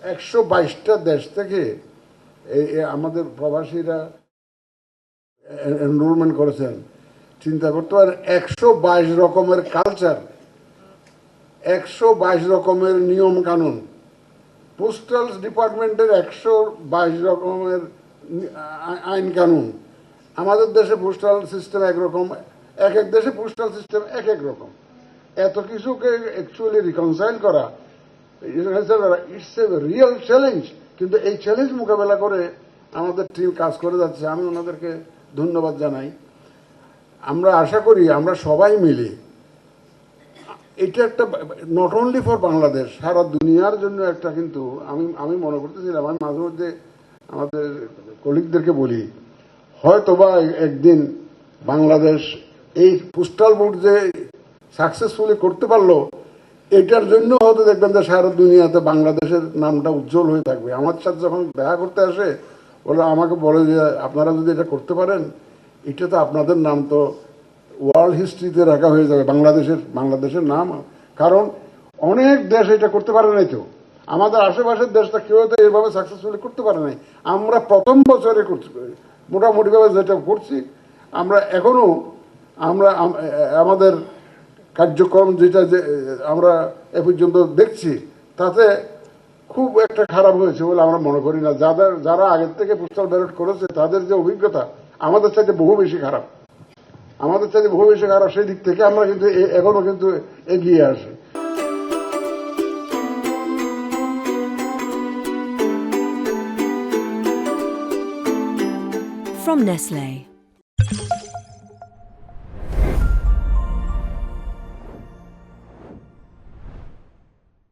122টা দেশ থেকে আমাদের প্রবাসীরা এনরোলমেন্ট করেছেন। চিন্তা করতে পারেন 122 রকমের কালচার, 122 রকমের নিয়ম কানুন, পোস্টাল ডিপার্টমেন্টের 122 রকমের আইন কানুন। আমাদের দেশে পোস্টাল সিস্টেম একরকম, এক এক দেশে পোস্টাল সিস্টেম এক এক রকম। এত কিছুকে অ্যাকচুয়ালি রিকনসাইল করা, ইটস এ রিয়েল চ্যালেঞ্জ। কিন্তু এই চ্যালেঞ্জ মোকাবেলা করে আমাদের টিম কাজ করে যাচ্ছে, আমি ওনাদেরকে ধন্যবাদ জানাই। আমরা আশা করি আমরা সবাই মিলে, এটা একটা নট অনলি ফর বাংলাদেশ, সারা দুনিয়ার জন্য একটা, কিন্তু আমি মনে করতেছিলাম, আমি মাঝে মধ্যে আমাদের কলিগদেরকে বলি, হয়তোবা একদিন বাংলাদেশ এই পোস্টাল বোর্ড যে সাকসেসফুলি করতে পারলো, এটার জন্য হয়তো দেখবেন যে সারা দুনিয়াতে বাংলাদেশের নামটা উজ্জ্বল হয়ে থাকবে। আমার সাথে যখন দেখা করতে আসে, ওরা আমাকে বলে যে আপনারা যদি এটা করতে পারেন, এটা তো আপনাদের নাম তো ওয়ার্ল্ড হিস্ট্রিতে রাখা হয়ে যাবে, বাংলাদেশের নাম। কারণ অনেক দেশ এটা করতে পারে নাই, তো আমাদের আশেপাশের দেশটা কেউ তো এইভাবে সাকসেসফুলি করতে পারে নাই। আমরা প্রথম বছরে করছি, মোটামুটিভাবে যেটা করছি, আমরা এখনো আমাদের কার্যক্রম যেটা যে আমরা এ পর্যন্ত দেখছি, তাতে খুব একটা খারাপ হয়েছে বলে আমরা মনে করি না। যারা আগের থেকে পোস্টাল ব্যালট করেছে, তাদের যে অভিজ্ঞতা আমাদের চাইতে বহু বেশি খারাপ, সেই দিক থেকে আমরা কিন্তু এখনো কিন্তু এগিয়ে আসি। From Nestlé.